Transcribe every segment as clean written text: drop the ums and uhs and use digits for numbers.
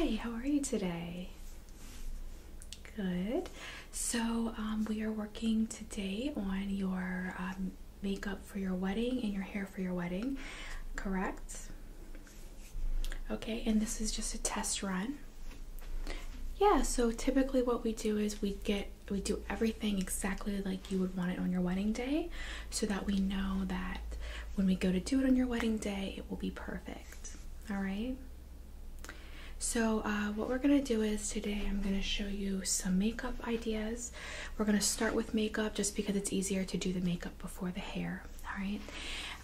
Hi, how are you today? Good. So we are working today on your makeup for your wedding and your hair for your wedding, correct? Okay, and this is just a test run. Yeah, so typically what we do is we do everything exactly like you would want it on your wedding day, so that we know that when we go to do it on your wedding day, it will be perfect. All right? So what we're gonna do is today I'm gonna show you some makeup ideas. We're gonna start with makeup just because it's easier to do the makeup before the hair, all right?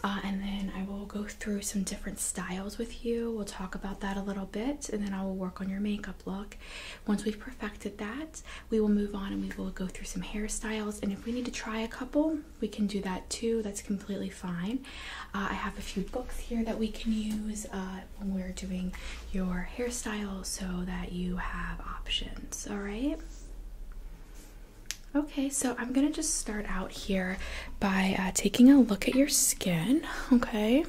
And then I will go through some different styles with you. We'll talk about that a little bit, and then I will work on your makeup look. Once we've perfected that, we will move on and we will go through some hairstyles. And if we need to try a couple, we can do that too. That's completely fine. I have a few books here that we can use when we're doing your hairstyle so that you have options, all right? Okay, so I'm gonna just start out here by taking a look at your skin, okay?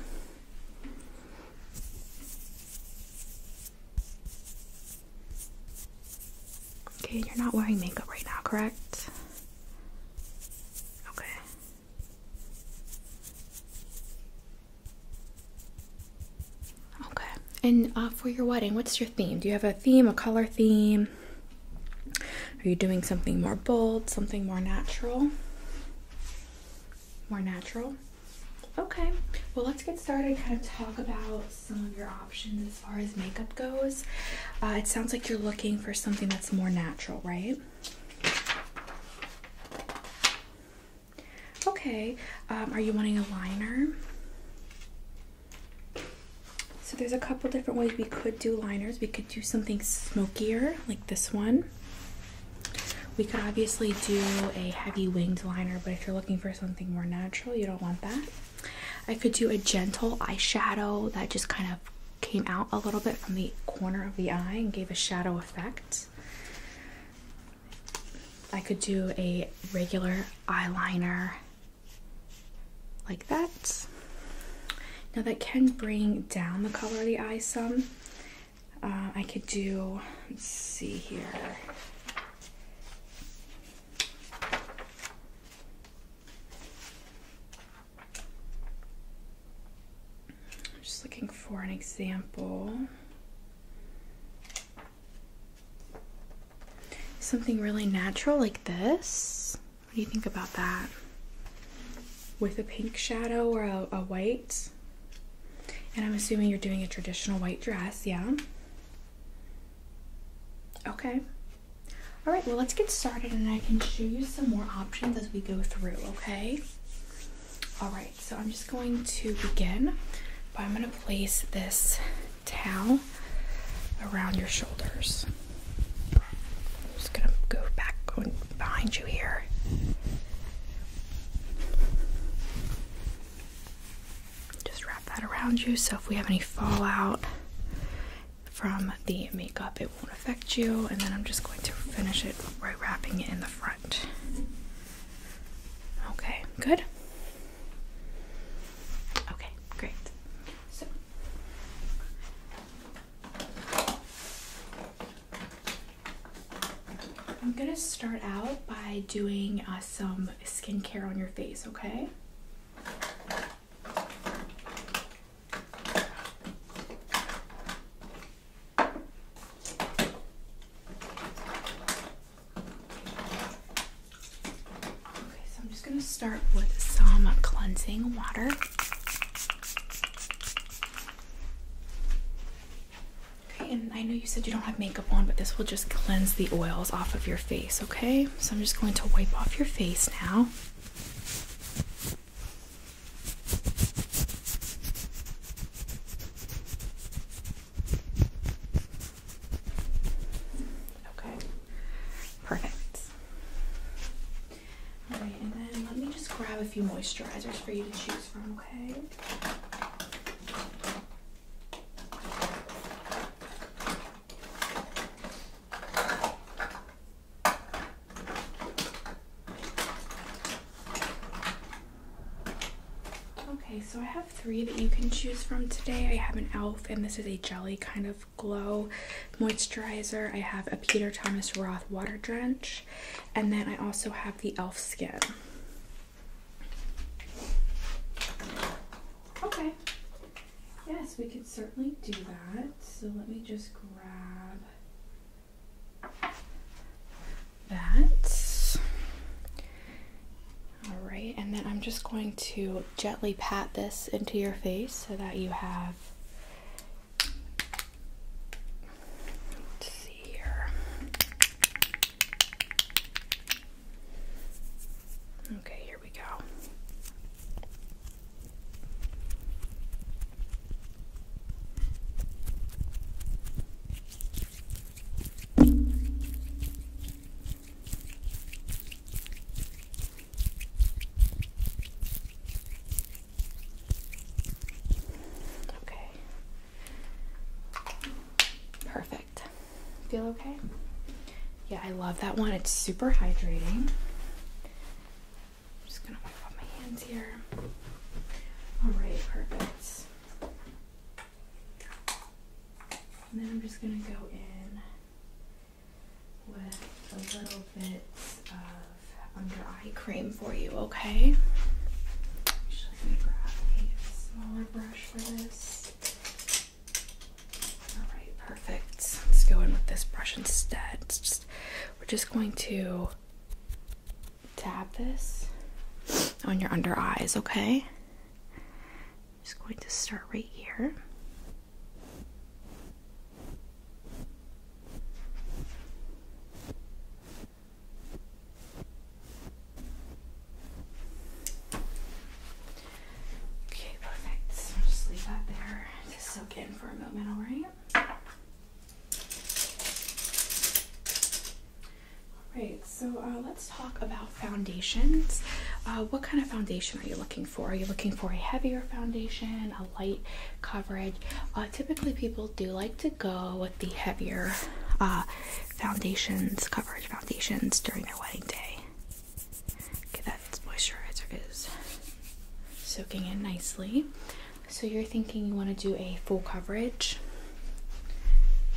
Okay, you're not wearing makeup right now, correct? Okay. Okay, and for your wedding, what's your theme? Do you have a theme, a color theme? Are you doing something more bold, something more natural? More natural? Okay, well, let's get started, kind of talk about some of your options as far as makeup goes. It sounds like you're looking for something that's more natural, right? Okay, are you wanting a liner? So there's a couple different ways we could do liners. We could do something smokier, like this one. We could obviously do a heavy winged liner, but if you're looking for something more natural, you don't want that. I could do a gentle eyeshadow that just kind of came out a little bit from the corner of the eye and gave a shadow effect. I could do a regular eyeliner like that. Now that can bring down the color of the eye some. I could do, let's see here. Looking for an example. Something really natural like this. What do you think about that? With a pink shadow or a white? And I'm assuming you're doing a traditional white dress, yeah? Okay. All right, well, let's get started and I can show you some more options as we go through, okay? All right, so I'm just going to begin. But I'm going to place this towel around your shoulders. I'm just going to go back, going behind you here. Just wrap that around you so if we have any fallout from the makeup, it won't affect you. And then I'm just going to finish it by wrapping it in the front. Okay, good? I'm gonna start out by doing some skincare on your face, okay? Okay, so I'm just gonna start with some cleansing water. And I know you said you don't have makeup on, but this will just cleanse the oils off of your face, okay? So I'm just going to wipe off your face now. Okay, perfect. All right, and then let me just grab a few moisturizers for you to choose from, okay? so I have 3 that you can choose from today. I have an e.l.f. and this is a jelly kind of glow moisturizer. I have a Peter Thomas Roth water drench, and then I also have the e.l.f. skin. Okay. Yes, we could certainly do that. So let me just grab that. All right, and then I'm just going to gently pat this into your face so that you have, let's see here. Okay, here we go. Feel okay? Yeah, I love that one. It's super hydrating. I'm just gonna wipe off my hands here. All right, perfect. And then I'm just gonna go in with a little bit of under eye cream for you, okay? Actually, let me grab a smaller brush for this. Perfect. Let's go in with this brush instead. We're just going to tap this on your under eyes, okay? Just going to start right here. Okay, perfect. So I'll just leave that there to soak in for a moment, all right? Right, so let's talk about foundations. What kind of foundation are you looking for? Are you looking for a heavier foundation, a light coverage? Typically people do like to go with the heavier coverage foundations during their wedding day. Okay, that moisturizer is soaking in nicely. So you're thinking you want to do a full coverage?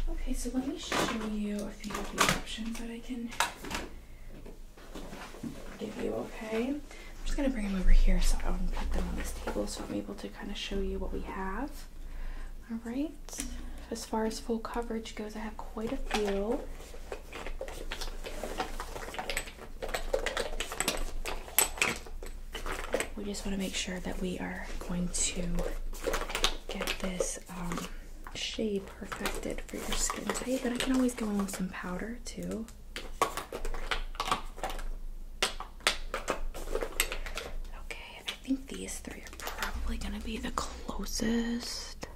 Okay, so let me show you a few of the options that I can give you, okay? I'm just going to bring them over here so I can put them on this table so I'm able to kind of show you what we have. All right, as far as full coverage goes, I have quite a few. We just want to make sure that we are going to get this shade perfected for your skin type, and I can always go in with some powder too. Okay, I think these 3 are probably going to be the closest.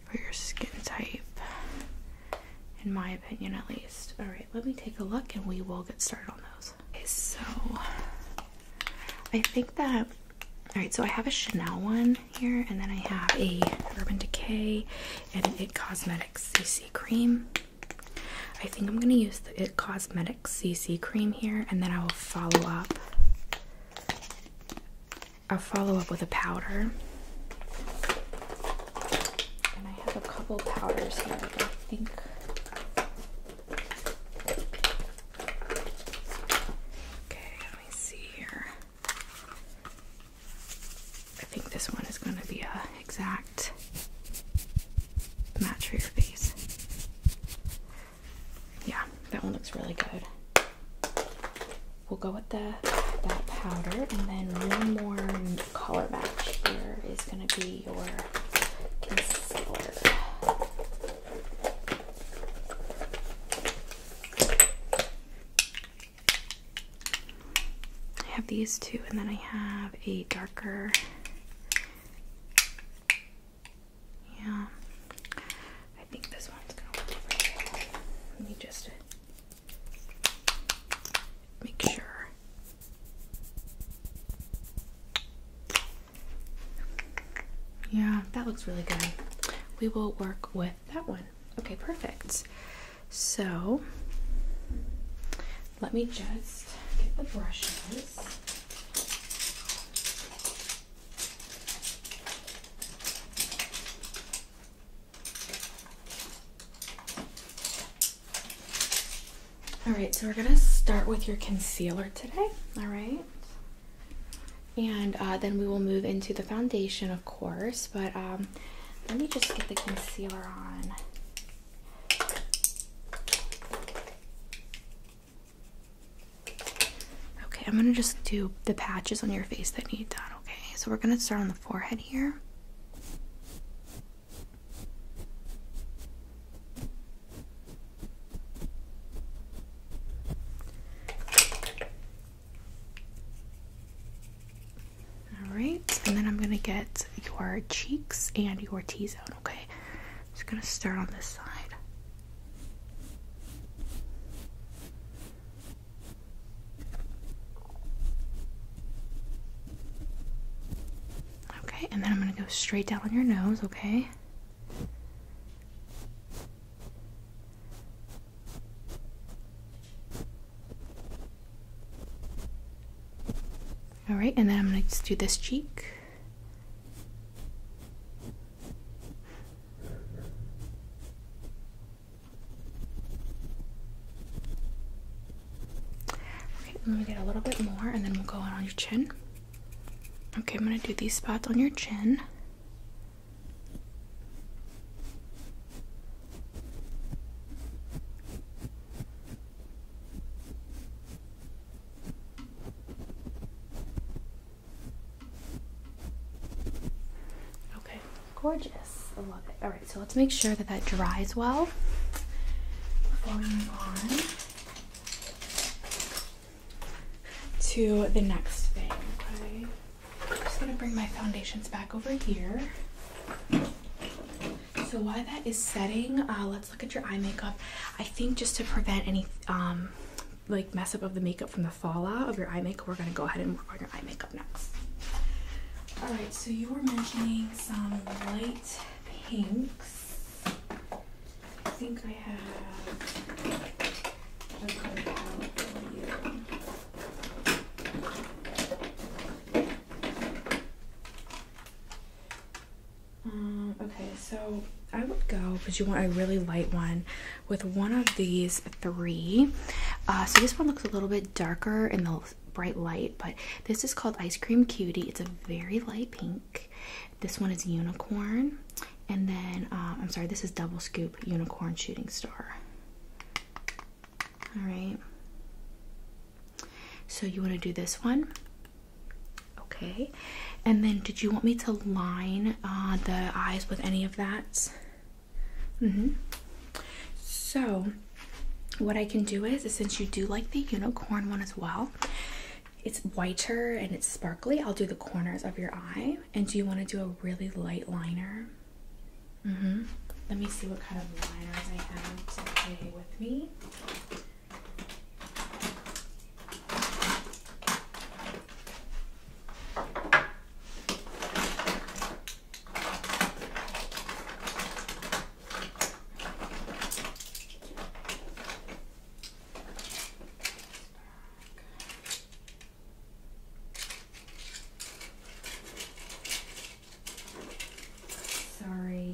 For your skin type, in my opinion at least. All right, let me take a look and we will get started on those. Okay, so I think that, all right, so I have a Chanel one here, and then I have a Urban Decay and an It Cosmetics CC cream. I think I'm gonna use the It Cosmetics CC cream here, and then I will follow up. I'll follow up with a powder. And I have a couple powders here that I think. Okay, let me see here. I think this one is going to be a exact match for your face. Yeah, that one looks really good. We'll go with that powder, and then one more color match here is going to be your concealer. I have these 2, and then I have a darker. Yeah, I think this one's gonna work for you. Let me just make sure. Yeah, that looks really good. We will work with that one. Okay, perfect. So let me just get the brushes. All right, so we're gonna start with your concealer today, all right? And then we will move into the foundation, of course, but let me just get the concealer on. Okay, I'm gonna just do the patches on your face that need done, okay? So we're gonna start on the forehead here. And then I'm gonna get your cheeks and your T-zone, okay? Just gonna start on this side. Okay, and then I'm gonna go straight down on your nose, okay? All right, and then I'm gonna just do this cheek. Okay, let me get a little bit more, and then we'll go on your chin. Okay, I'm gonna do these spots on your chin. Gorgeous. I love it. All right, so let's make sure that that dries well before we move on to the next thing, okay? I'm just going to bring my foundations back over here. So while that is setting, let's look at your eye makeup. I think just to prevent any like mess up of the makeup from the fallout of your eye makeup, we're going to go ahead and work on your eye makeup next. Alright, so you were mentioning some light pinks. I think I have a good palette for you. Okay, so I would go, because you want a really light one, with one of these three. So this one looks a little bit darker in the bright light, but this is called Ice Cream Cutie. It's a very light pink. This one is Unicorn, and then I'm sorry, this is Double Scoop Unicorn Shooting Star. All right, so you want to do this one, okay? And then did you want me to line the eyes with any of that? So what I can do is, since you do like the unicorn one as well, it's whiter and it's sparkly, I'll do the corners of your eye. And do you want to do a really light liner? Let me see what kind of liners I have to play with me.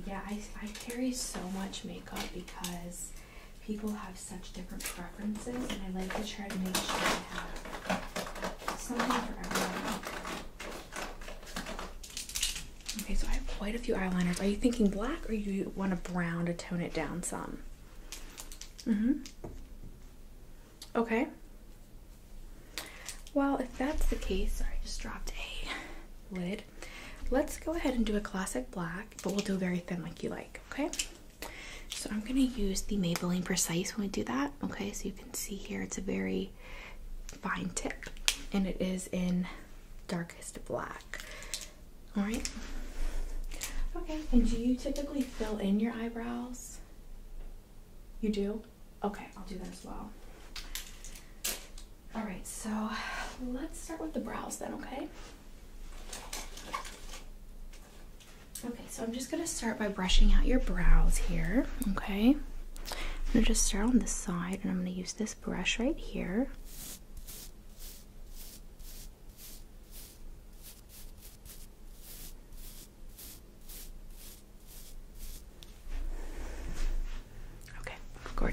Yeah, I carry so much makeup because people have such different preferences, and I like to try to make sure I have something for everyone. Okay, so I have quite a few eyeliners. Are you thinking black, or you want a brown to tone it down some? Okay. Well, if that's the case, sorry, I just dropped a lid. Let's go ahead and do a classic black, but we'll do very thin like you like, okay? So I'm gonna use the Maybelline Precise when we do that, okay? So you can see here, it's a very fine tip, and it is in darkest black. All right. Okay, and do you typically fill in your eyebrows? You do? Okay, I'll do that as well. All right, so let's start with the brows then, okay? Okay, so I'm just gonna start by brushing out your brows here, okay? I'm gonna just start on this side, and I'm gonna use this brush right here.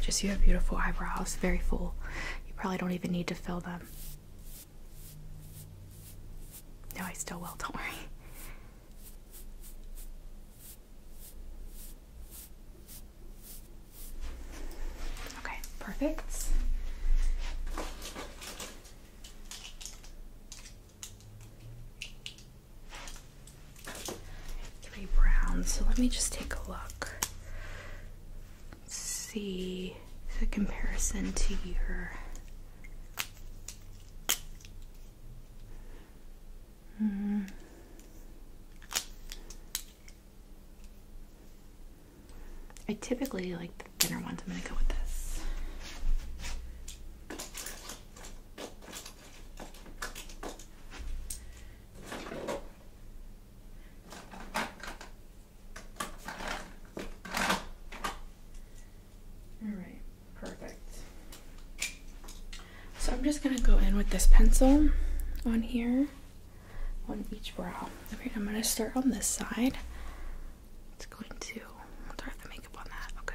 gorgeous. You have beautiful eyebrows, very full. You probably don't even need to fill them. No, I still will, don't worry. Okay, perfect. 3 browns. So let me just take a look. See the comparison to your I typically like the thinner ones. I'm gonna go with this. Alright, perfect. So I'm just gonna go in with this pencil on here, on each brow. Okay, I'm gonna start on this side. It's going to start the makeup on that, okay?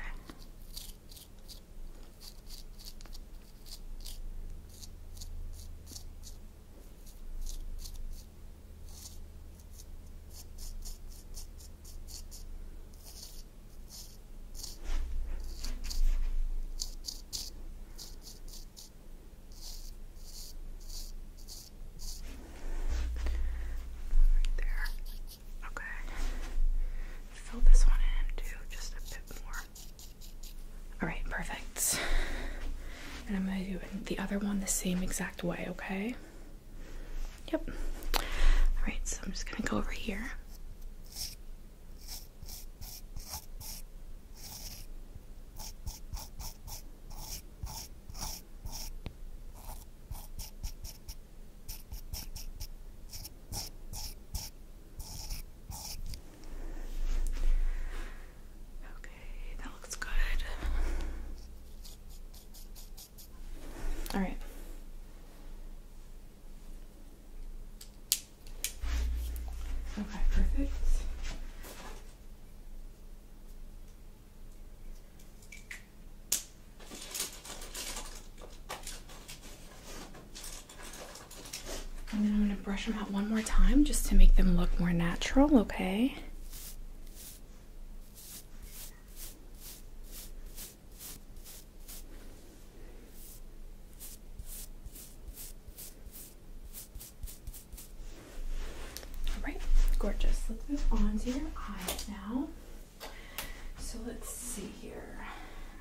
Fill this one in too, just a bit more. Alright, perfect. And I'm going to do the other one the same exact way, okay? Yep. Alright, so I'm just going to go over here. All right. Okay, perfect. And then I'm going to brush them out one more time just to make them look more natural, okay? Gorgeous. Let's move on to your eyes now. So let's see here.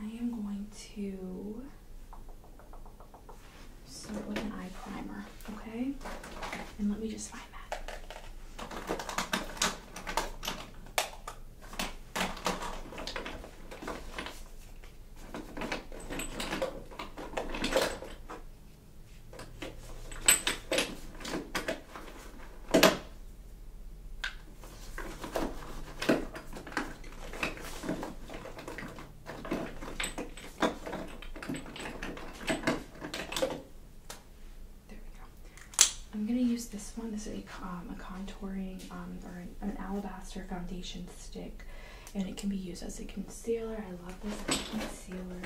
I am going to start with an eye primer, okay? And let me just find that. I'm going to use this one. This is a contouring or an alabaster foundation stick, and it can be used as a concealer. I love this as a concealer.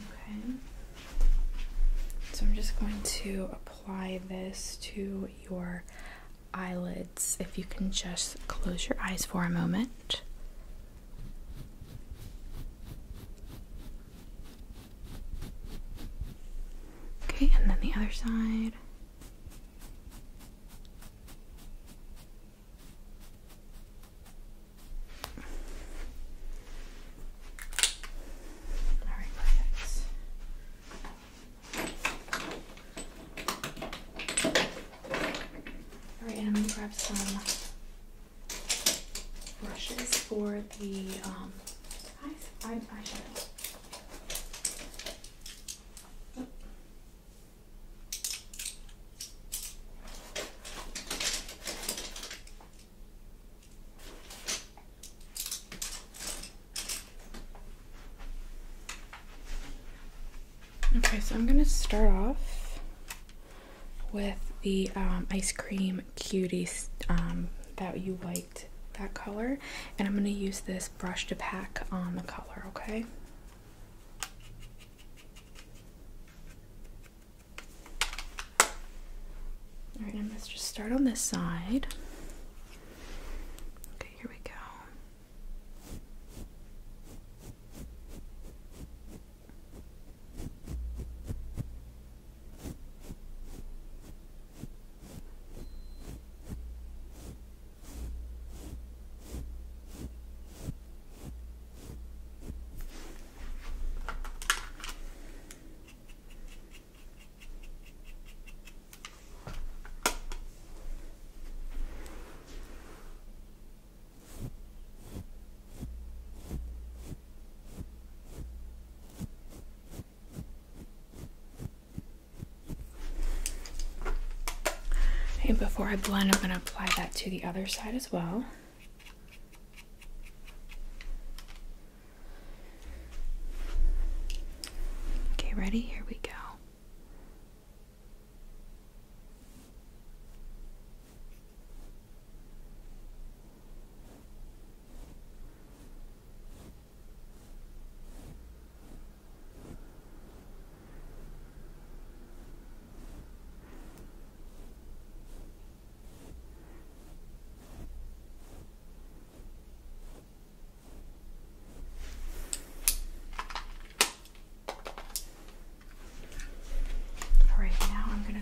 Okay. So I'm just going to apply this to your eyelids. If you can just close your eyes for a moment. Okay, and then the other side. Alright, perfect. Alright, and I'm going to grab some brushes for the eyeshadow. Okay, so I'm gonna start off with the ice cream cuties that you liked that color, and I'm going to use this brush to pack on the color, okay? Alright, and let's just start on this side. Okay, here we go. And before I blend, I'm going to apply that to the other side as well. Okay, ready? Here we go.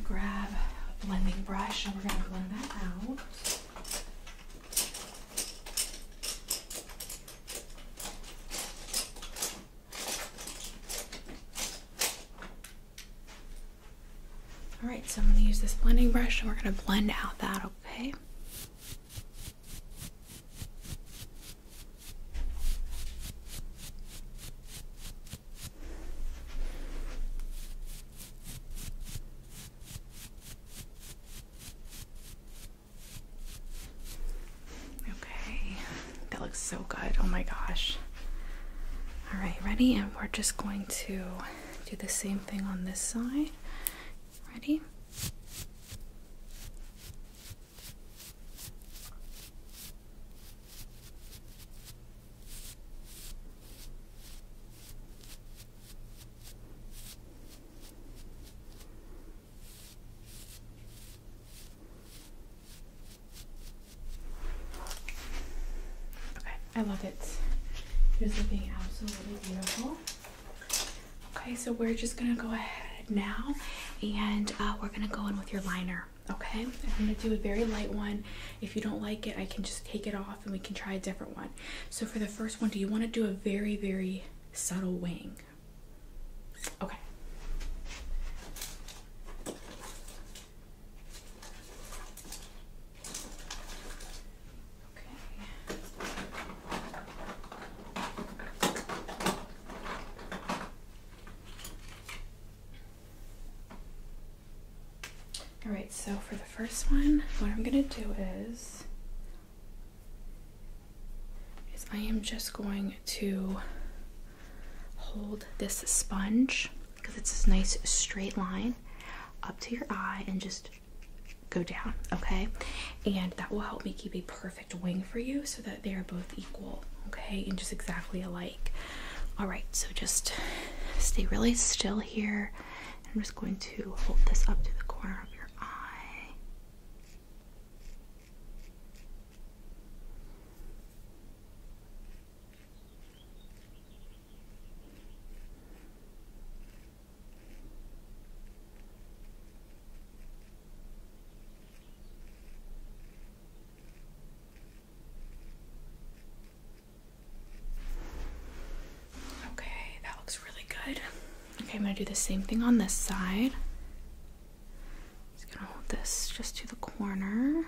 Grab a blending brush and we're going to blend that out. Alright, so I'm going to use this blending brush and we're going to blend out that, okay? So good. Oh my gosh. All right, ready? And we're just going to do the same thing on this side. Ready? I love it. It's looking absolutely beautiful. Okay, so we're just gonna go ahead now and we're gonna go in with your liner, okay? I'm gonna do a very light one. If you don't like it, I can just take it off and we can try a different one. So for the first one, do you want to do a very, very subtle wing? Okay. Alright, so for the first one, what I'm going to do is I am just going to hold this sponge, because it's this nice straight line, up to your eye and just go down, okay? And that will help me keep a perfect wing for you so that they are both equal, okay? And just exactly alike. Alright, so just stay really still here. I'm just going to hold this up to the corner of your eye. Okay, that looks really good. Okay, I'm going to do the same thing on this side. Just going to hold this just to the corner.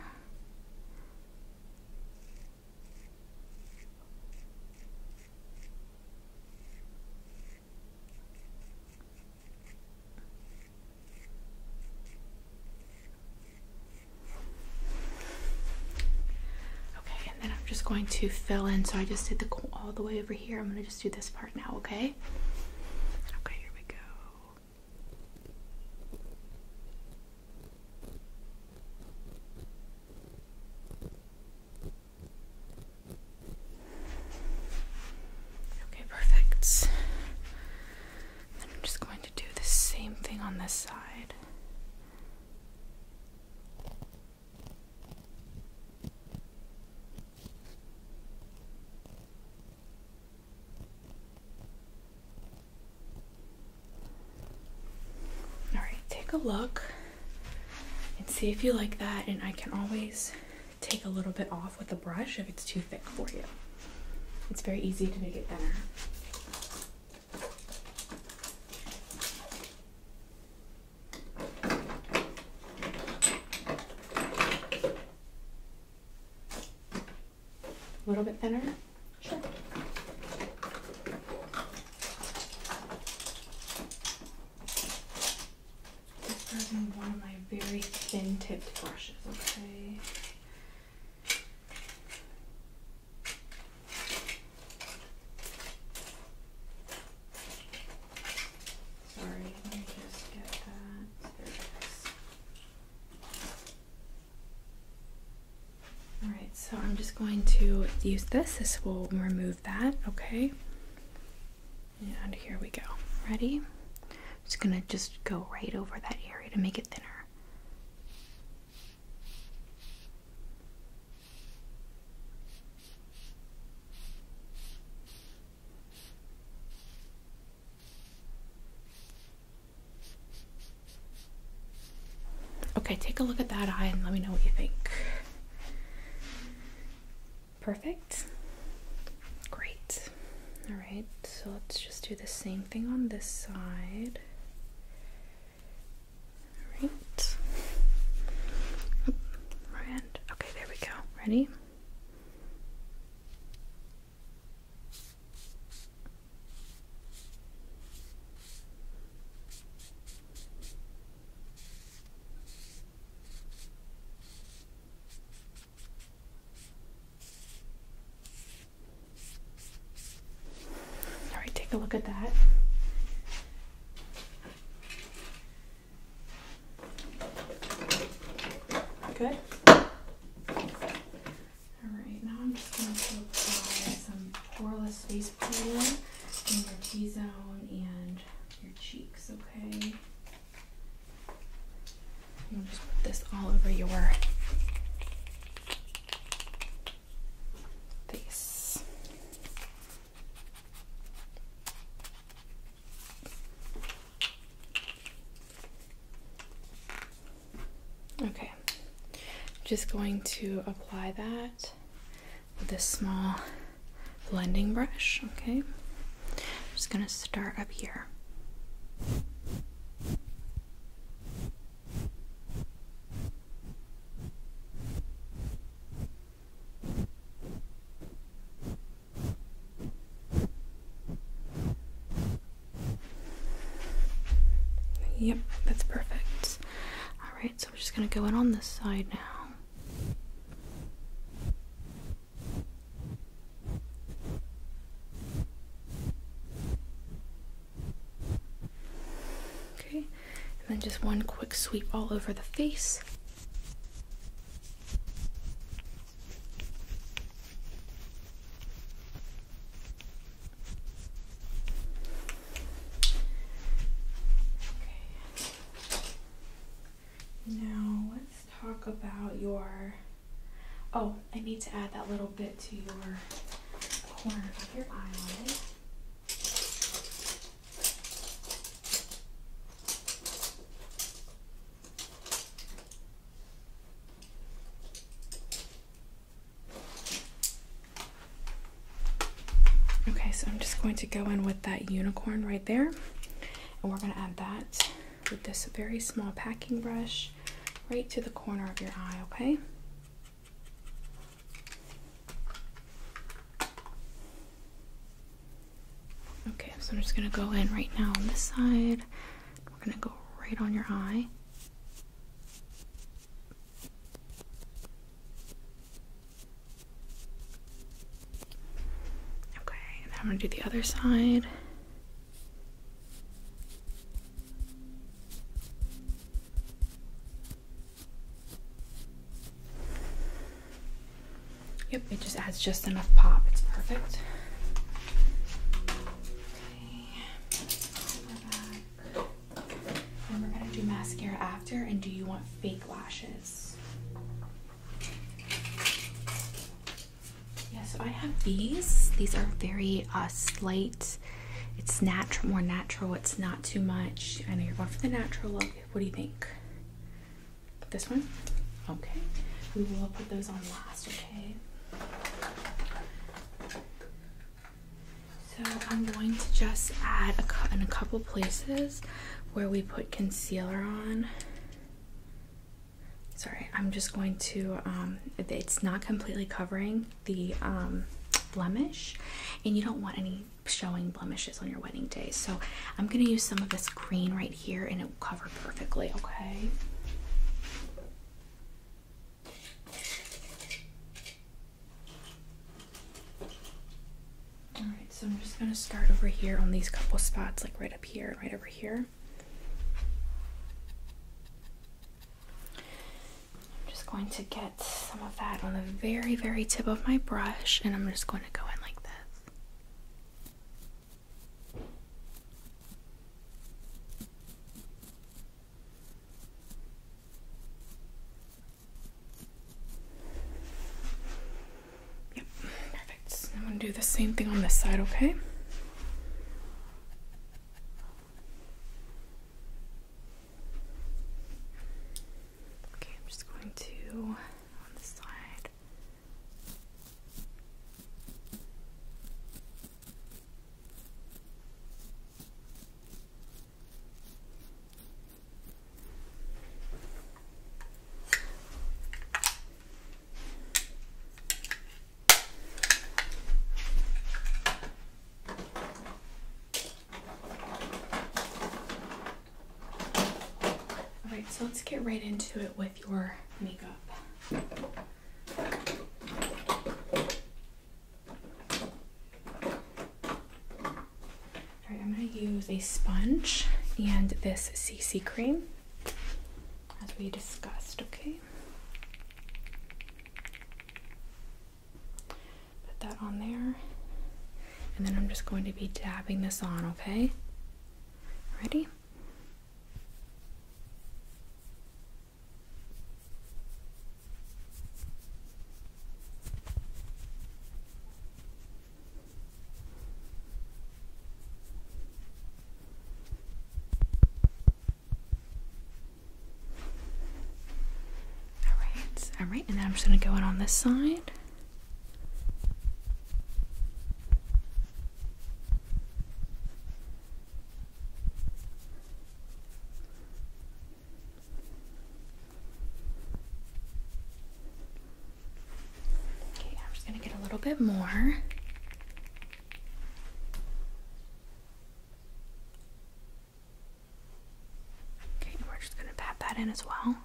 Okay, and then I'm just going to fill in. So I just did all the way over here. I'm going to just do this part now, okay? take a look and see if you like that, and I can always take a little bit off with a brush if it's too thick for you. It's very easy to make it thinner. A little bit thinner? Sure. Just grabbing one of my very thin tipped brushes, okay? Sorry, let me just get that. There it is. Alright, so I'm just going to use this. This will remove that, okay? And here we go. Ready? I'm just gonna just go right over that area to make it thinner. Okay, take a look at that eye and let me know what you think. Perfect. Great. All right, so let's just do the same thing on this side. All right. And okay, there we go. Ready? Take a look at that. Good. Alright, now I'm just going to apply some poreless face cream in your T-zone and your cheeks, okay? I'll just put this all over your face. Okay, just going to apply that with this small blending brush, okay? I'm just gonna start up here. Yep, that's perfect. Alright, so I'm just going to go in on this side now. Okay, and then just one quick sweep all over the face. Now let's talk about your, oh, I need to add that little bit to your corner of your eyelid. Okay, so I'm just going to go in with that unicorn right there, and we're going to add that with this very small packing brush right to the corner of your eye, okay? Okay, so I'm just gonna go in right now on this side. We're gonna go right on your eye. Okay, and then I'm gonna do the other side. Yep, it just adds just enough pop. It's perfect. And we're gonna do mascara after. And do you want fake lashes? Yeah, so I have these. These are very slight it's natural, more natural. It's not too much. I know you're going for the natural look. What do you think? This one? Okay. We will put those on last, okay? So I'm going to just add in a couple places where we put concealer on. Sorry, I'm just going to, it's not completely covering the blemish, and you don't want any showing blemishes on your wedding day. So I'm going to use some of this green right here, and it will cover perfectly, okay? Alright, so I'm just going to start over here on these couple spots, like right up here and right over here. Going to get some of that on the very, very tip of my brush, and I'm just going to go in like this. Yep, perfect. I'm going to do the same thing on this side, okay? On the side. All right, so let's get right into it with your makeup. Alright, I'm going to use a sponge and this CC cream as we discussed, okay? Put that on there, and then I'm just going to be dabbing this on, okay? Ready? Alright, and then I'm just going to go in on this side. Okay, I'm just going to get a little bit more. Okay, we're just going to pat that in as well.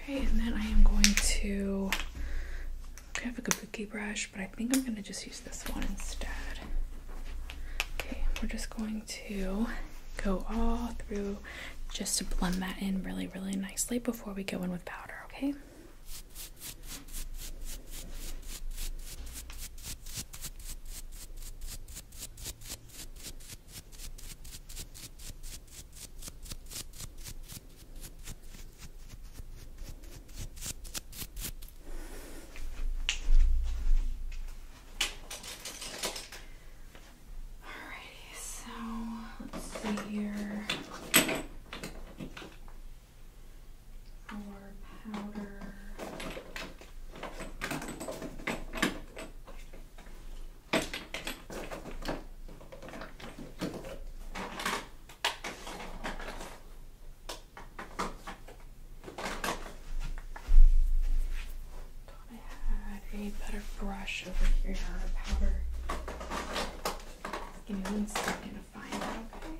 Okay, and then I am going to have a kabuki brush, but I think I'm going to just use this one instead. Okay, we're just going to go all through just to blend that in really, really nicely before we go in with powder, okay? Here for powder. I had a better brush over here, powder. Give me 1 second to find it, okay?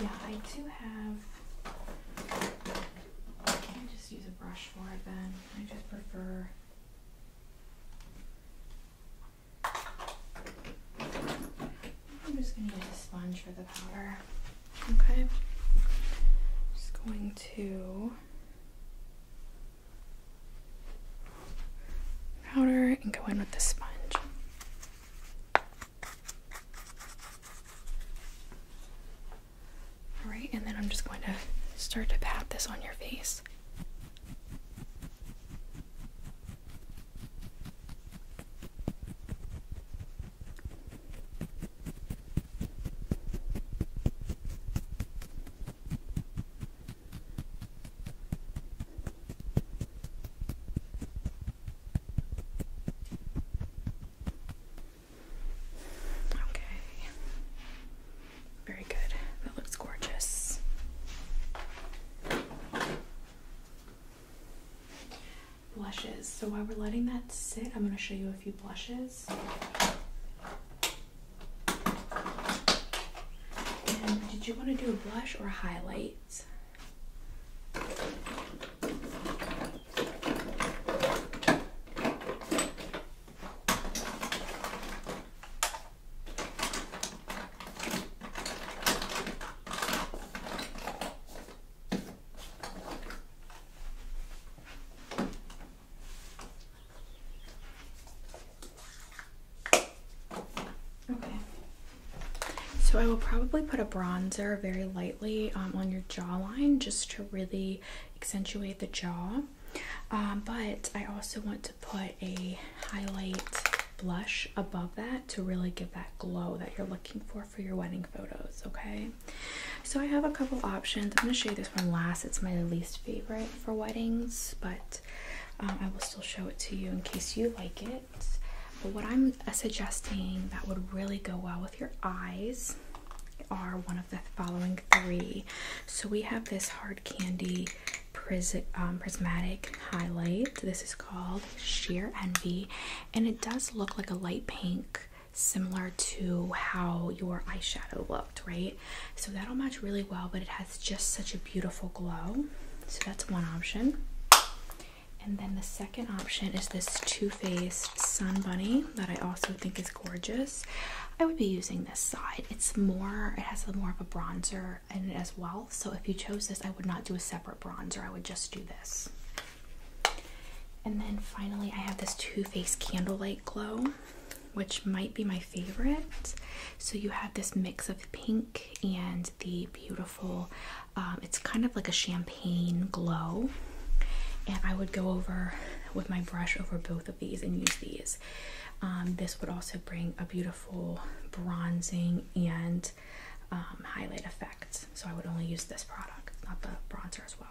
Yeah, I do have I'm just going to use a sponge for the powder. Okay. Just going to powder and go in with the sponge. Alright, and then I'm just going to start to pat this on your face. Very good. That looks gorgeous. Blushes. So while we're letting that sit, I'm going to show you a few blushes. And did you want to do a blush or a highlight? So I will probably put a bronzer very lightly on your jawline just to really accentuate the jaw. But I also want to put a highlight blush above that to really give that glow that you're looking for your wedding photos, okay? So I have a couple options. I'm going to show you this one last. It's my least favorite for weddings, but I will still show it to you in case you like it. But what I'm suggesting that would really go well with your eyes are one of the following three. So we have this hard candy prismatic highlight. This is called Sheer Envy, and it does look like a light pink, similar to how your eyeshadow looked, right? So that'll match really well, but it has just such a beautiful glow. So that's one option. And then the second option is this Too Faced Sun Bunny that I also think is gorgeous. I would be using this side. It has more of a bronzer in it as well. So if you chose this, I would not do a separate bronzer. I would just do this. And then finally, I have this Too Faced Candlelight Glow, which might be my favorite. So you have this mix of pink and the beautiful, it's kind of like a champagne glow. And I would go over with my brush over both of these and use these. This would also bring a beautiful bronzing and highlight effect. So I would only use this product, not the bronzer as well.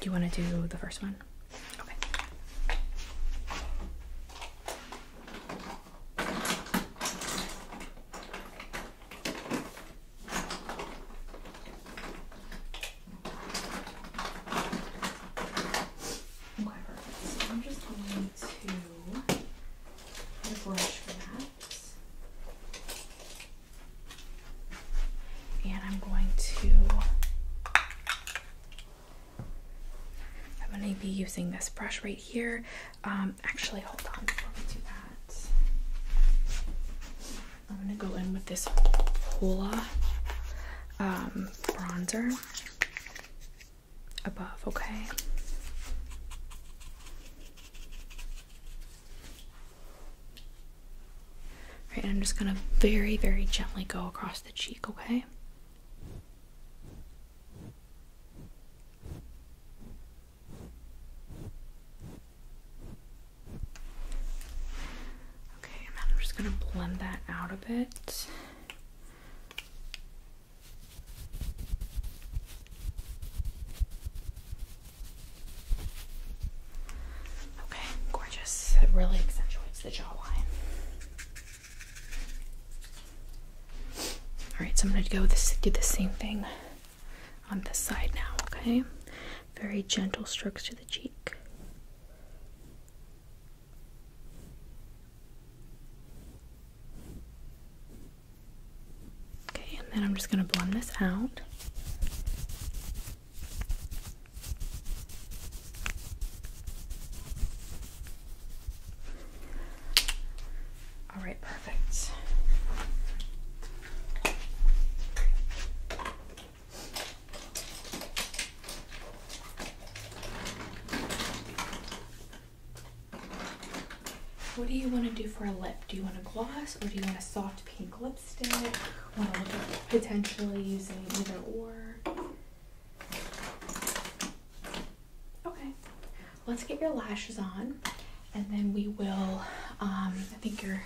Do you want to do the first one? Okay. Be using this brush right here. Actually, hold on before we do that. I'm gonna go in with this Hoola bronzer above, okay? Right, and I'm just gonna very, very gently go across the cheek, okay? Blend that out a bit. Okay, gorgeous. It really accentuates the jawline. Alright, so I'm going to do the same thing on this side now, okay? Very gentle strokes to the cheek. And I'm just going to blend this out. All right, perfect. What do you want to do for a lip? Do you want a gloss or do you want a soft pink lipstick? Want to look at potentially using either or? Okay, let's get your lashes on and then we will, I think your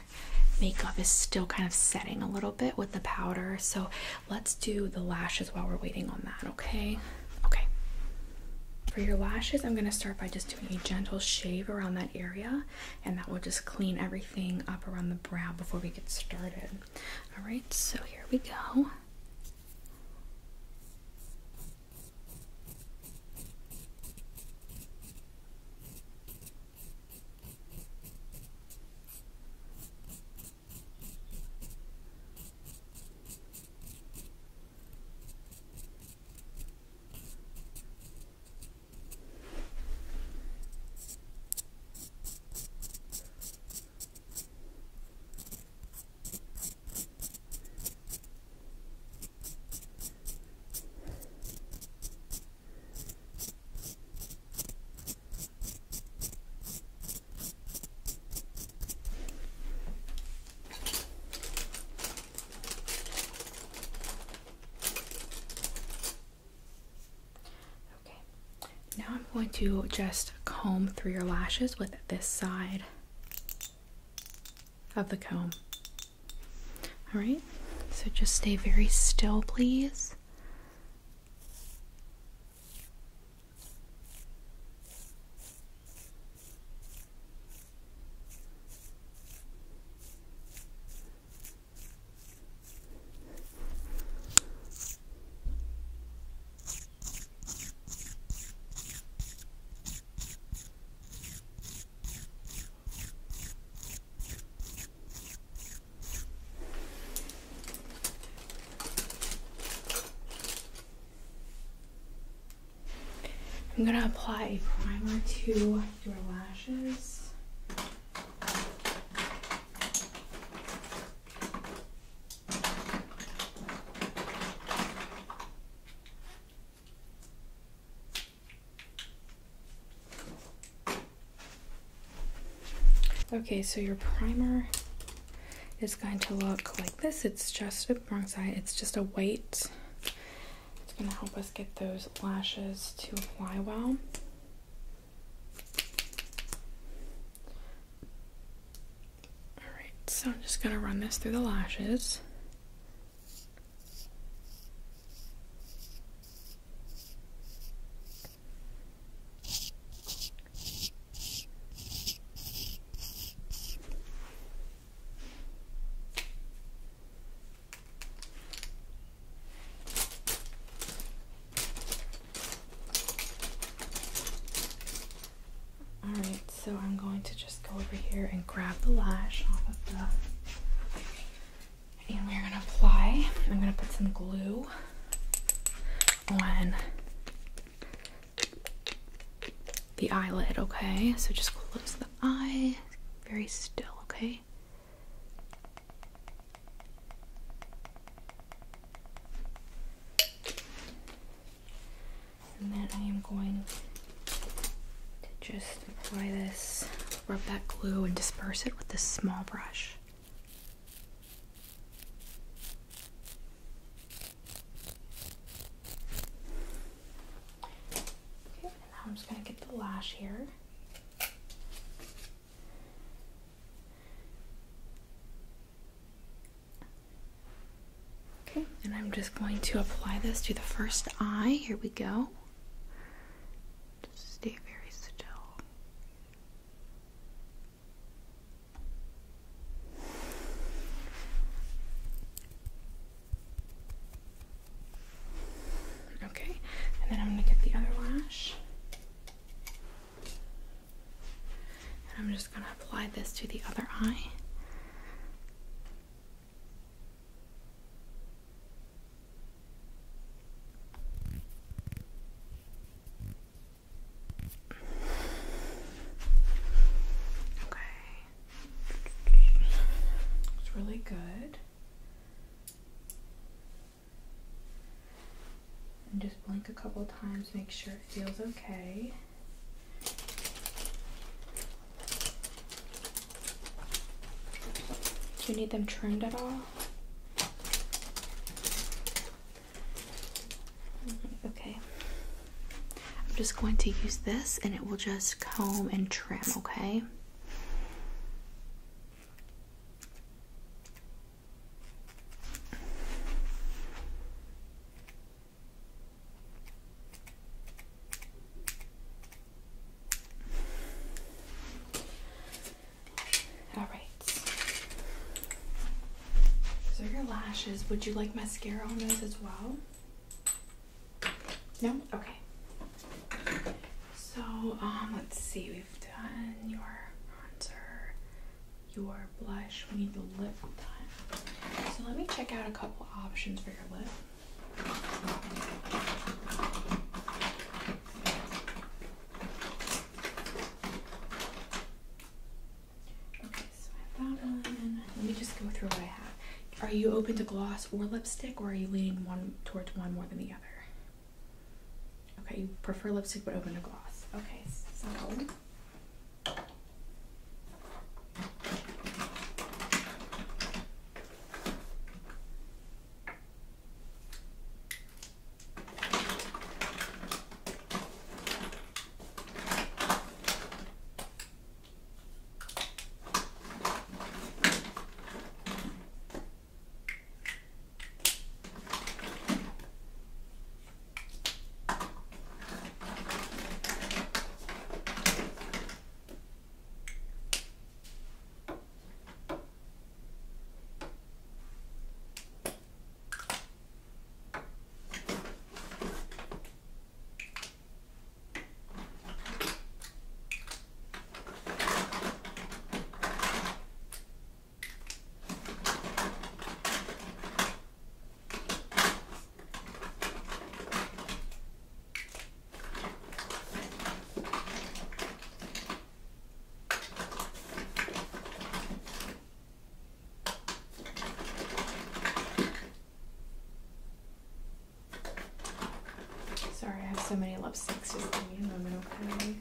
makeup is still kind of setting a little bit with the powder, so let's do the lashes while we're waiting on that, okay? Okay. For your lashes, I'm going to start by just doing a gentle shave around that area, and that will just clean everything up around the brow before we get started. All right, so here we go. Now I'm going to just comb through your lashes with this side of the comb. All right, so just stay very still, please. I'm going to apply a primer to your lashes. Okay, so your primer is going to look like this. It's just, wrong side, it's just a white. It's going to help us get those lashes to apply well. Alright, so I'm just going to run this through the lashes. Alright, so I'm going to just go over here and grab the lash off of the, and we're going to apply, I'm going to put some glue on the eyelid, okay? So just close the eye, very still, okay? And then I am going just apply this, rub that glue and disperse it with this small brush. Okay, and now I'm just going to get the lash here. Okay, and I'm just going to apply this to the first eye. Here we go. Just stay very still. Okay, and then I'm going to get the other lash. And I'm just going to apply this to the other eye. good. And just blink a couple times, make sure it feels okay. Do you need them trimmed at all? Okay. I'm just going to use this and it will just comb and trim, okay? Lashes. Would you like mascara on those as well? No? Okay. So, let's see. We've done your bronzer, your blush. We need the lip done. So let me check out a couple options for your lip. Okay, so I have that one. Let me just go through what I have. Are you open to gloss or lipstick, or are you leaning towards one more than the other? Okay, you prefer lipstick but open to gloss. Okay, so sorry, I have so many lipsticks. Just give me a moment, okay?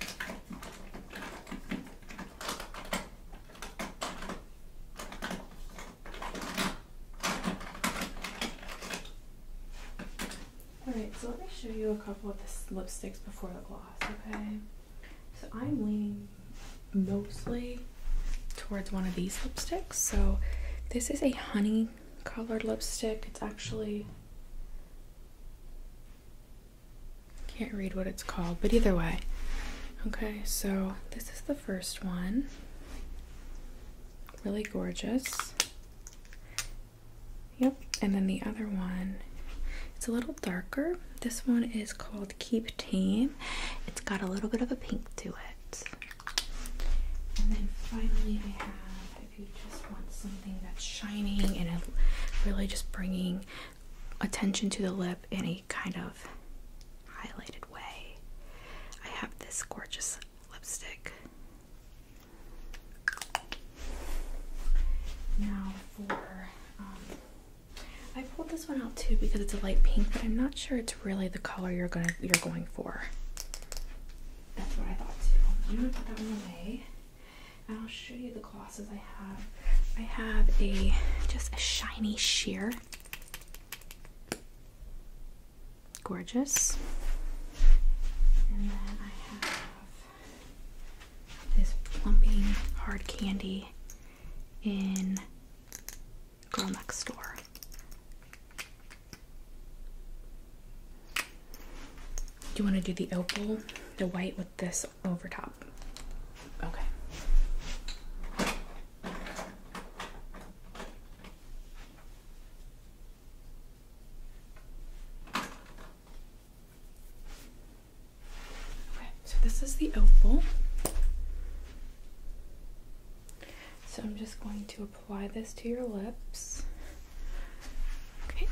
Alright, so let me show you a couple of the lipsticks before the gloss, okay? So I'm leaning mostly towards one of these lipsticks. So this is a honey colored lipstick. It's actually, can't read what it's called, but either way. Okay, so this is the first one. Really gorgeous. Yep, and then the other one, it's a little darker. This one is called Keep Tame. It's got a little bit of a pink to it. And then finally I have, if you just want something that's shining and really just bringing attention to the lip in a kind of highlighted way, I have this gorgeous lipstick. Now for I pulled this one out too because it's a light pink, but I'm not sure it's really the color you're going for. That's what I thought too. I'm gonna put that one away, and I'll show you the glosses I have. I have just a shiny sheer, gorgeous, and then I have this plumping hard candy in Girl Next Door. Do you want to do the opal, the white with this over top? Okay. Okay, so this is the opal. So I'm just going to apply this to your lips. Okay.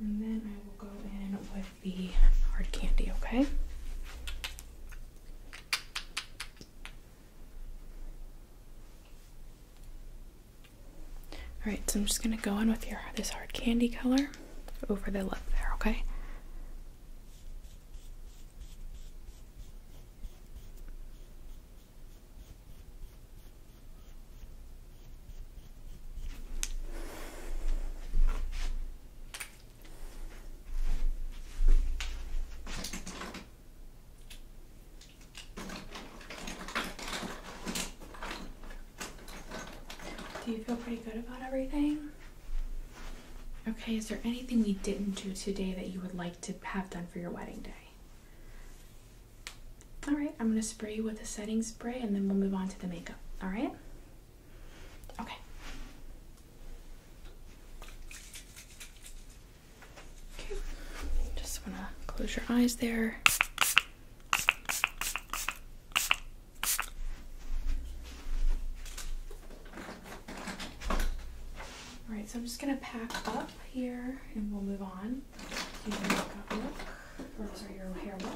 And then I will go in with the hard candy, okay? Alright, so I'm just gonna go in with this hard candy color over the lip there, okay? Do you feel pretty good about everything? Okay, is there anything we didn't do today that you would like to have done for your wedding day? Alright, I'm going to spray you with a setting spray and then we'll move on to the makeup. Alright? Okay. Okay. Just want to close your eyes there. Alright, so I'm just going to pack up here and we'll move on to your makeup look, or sorry, your hair look.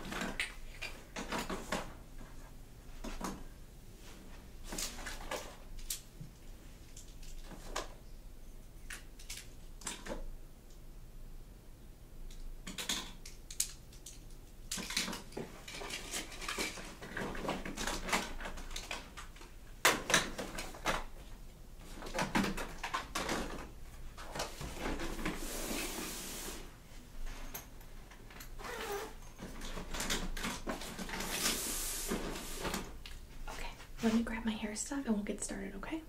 Let me grab my hair stuff and we'll get started, okay?